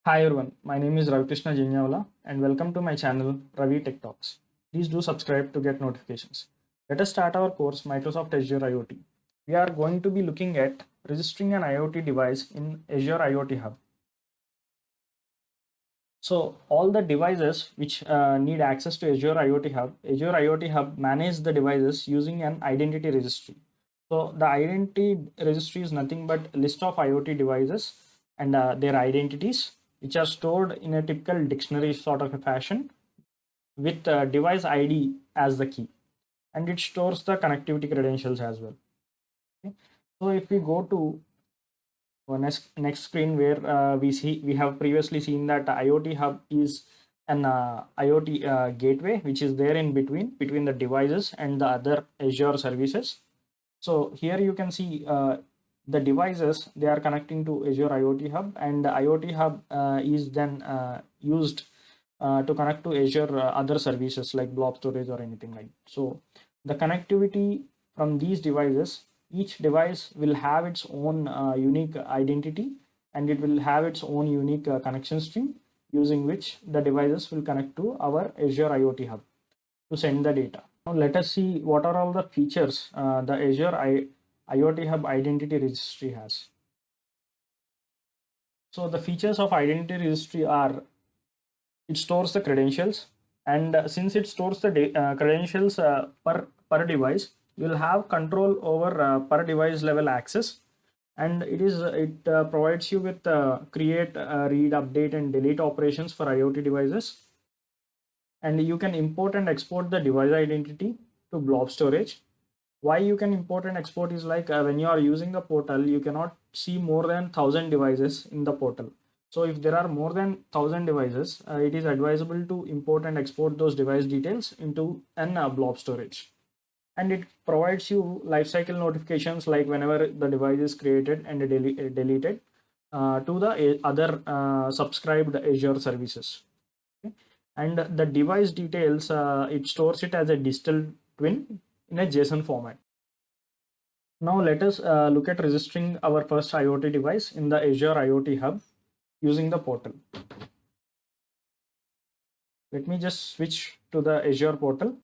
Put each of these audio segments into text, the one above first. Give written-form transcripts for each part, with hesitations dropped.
Hi everyone, my name is Ravikrishna Jinyavala and welcome to my channel Ravi Tech Talks. Please do subscribe to get notifications. Let us start our course Microsoft Azure IoT. We are going to be looking at registering an IoT device in Azure IoT Hub. So all the devices which need access to Azure IoT Hub manage the devices using an identity registry. So the identity registry is nothing but list of IoT devices and their identities, which are stored in a typical dictionary sort of a fashion with device ID as the key, and it stores the connectivity credentials as well. Okay. So if we go to next screen where we have previously seen that IoT Hub is an IoT gateway which is there in between the devices and the other Azure services. So here you can see the devices they are connecting to Azure IoT Hub, and the IoT Hub is then used to connect to Azure other services like blob storage or anything like that. So the connectivity from these devices, each device will have its own unique identity, and it will have its own unique connection string using which the devices will connect to our Azure IoT Hub to send the data. Now let us see what are all the features the IoT Hub Identity Registry has. So the features of Identity Registry are it stores the credentials, and since it stores the credentials per device, you will have control over per device level access, and it provides you with create, read, update, and delete operations for IoT devices, and you can import and export the device identity to blob storage. Why you can import and export is like when you are using the portal, you cannot see more than 1,000 devices in the portal. So if there are more than 1,000 devices, it is advisable to import and export those device details into an blob storage, and it provides you lifecycle notifications like whenever the device is created and deleted to the other subscribed Azure services. Okay. And the device details, it stores it as a digital twin in a JSON format. Now let us look at registering our first IoT device in the Azure IoT Hub using the portal. Let me just switch to the Azure portal.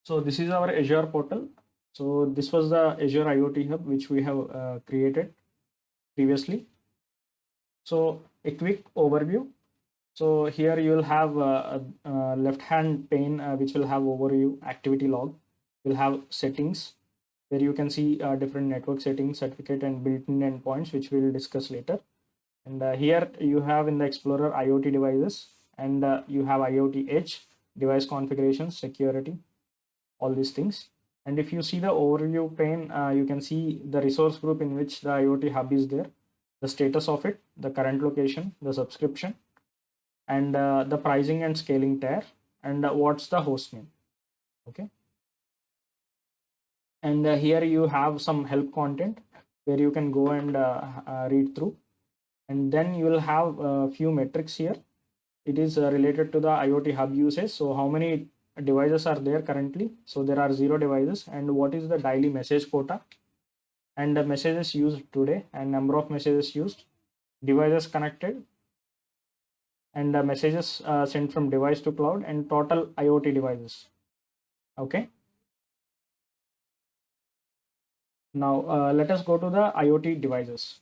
So this is our Azure portal. So this was the Azure IoT Hub which we have created previously. So a quick overview. So here you will have a left hand pane which will have overview, activity log. You'll have settings where you can see different network settings, certificate, and built-in endpoints, which we will discuss later. And here you have in the Explorer IoT devices, and you have IoT Edge, device configurations, security, all these things. And if you see the overview pane, you can see the resource group in which the IoT Hub is there, the status of it, the current location, the subscription, and the pricing and scaling tier, and what's the host name. Okay. And here you have some help content where you can go and read through, and then you will have a few metrics here. It is related to the IoT Hub usage. So how many devices are there currently? So there are 0 devices, and what is the daily message quota, and the messages used today, and number of messages used, devices connected, and the messages sent from device to cloud, and total IoT devices. Okay. Now let us go to the IoT devices.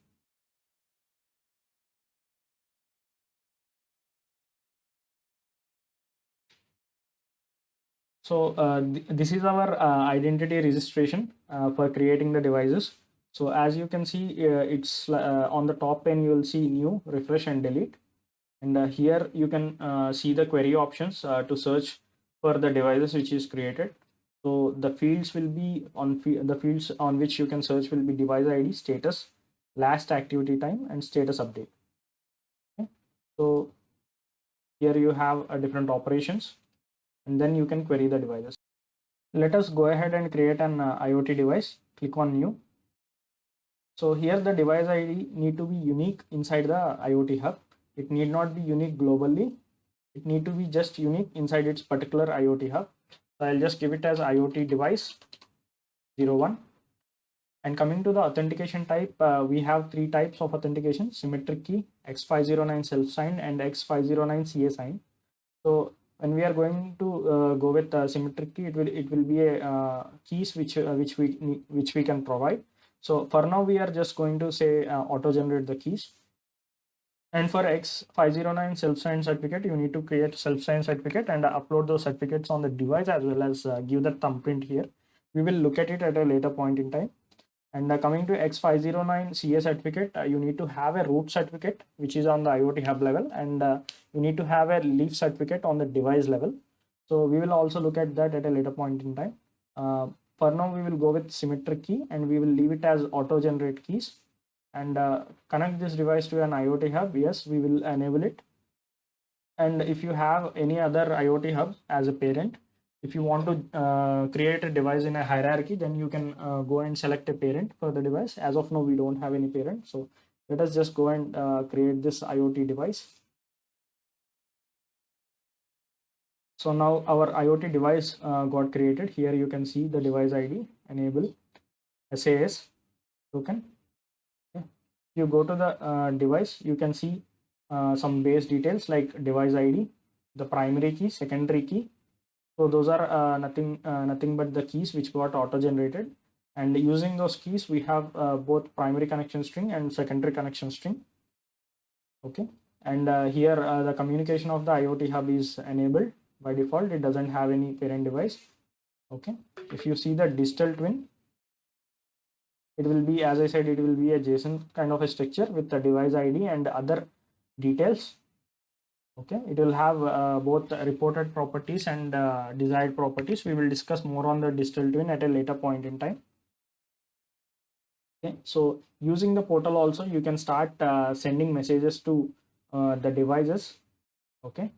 So this is our identity registration for creating the devices. So as you can see, it's on the top pane, you will see new, refresh, and delete. And here you can see the query options to search for the devices which is created. So the fields will be the fields on which you can search will be device ID, status, last activity time, and status update. Okay. So here you have different operations, and then you can query the devices. Let us go ahead and create an IoT device. Click on new. So here the device ID need to be unique inside the IoT Hub. It need not be unique globally. It need to be just unique inside its particular IoT Hub. So I'll just give it as IoT device 01. And coming to the authentication type, we have three types of authentication: symmetric key, X509 self-signed, and X509 CA signed. So when we are going to go with symmetric key, it will be a keys which we can provide. So for now, we are just going to say auto generate the keys. And for X509 self-signed certificate, you need to create self-signed certificate and upload those certificates on the device, as well as give the thumbprint here. We will look at it at a later point in time. And coming to X509 CA certificate, you need to have a root certificate, which is on the IoT hub level, and you need to have a leaf certificate on the device level. So we will also look at that at a later point in time. For now, we will go with symmetric key, and we will leave it as auto generate keys, and connect this device to an IoT hub. Yes, we will enable it. And if you have any other IoT hub as a parent, if you want to create a device in a hierarchy, then you can go and select a parent for the device. As of now, we don't have any parent, so let us just go and create this IoT device. So now our IoT device got created. Here you can see the device ID, enable SAS token. Okay. You go to the device, you can see some base details like device ID, the primary key, secondary key. So those are nothing but the keys which got auto generated. And using those keys, we have both primary connection string and secondary connection string. Okay. And here the communication of the IoT hub is enabled by default. It doesn't have any parent device. Okay. If you see the digital twin, it will be, as I said, it will be a JSON kind of a structure with the device ID and other details. Okay, it will have both reported properties and desired properties. We will discuss more on the digital twin at a later point in time. Okay, so using the portal also, you can start sending messages to the devices. Okay,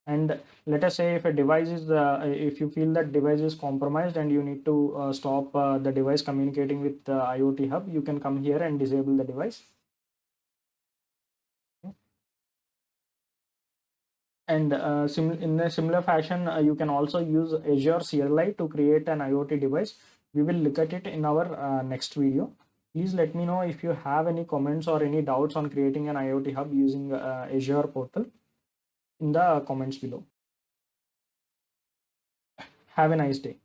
and let us say if a device is if you feel that device is compromised and you need to stop the device communicating with the IoT hub, you can come here and disable the device. And in a similar fashion, you can also use Azure CLI to create an IoT device. We will look at it in our next video. Please let me know if you have any comments or any doubts on creating an IoT hub using Azure portal in the comments below. Have a nice day.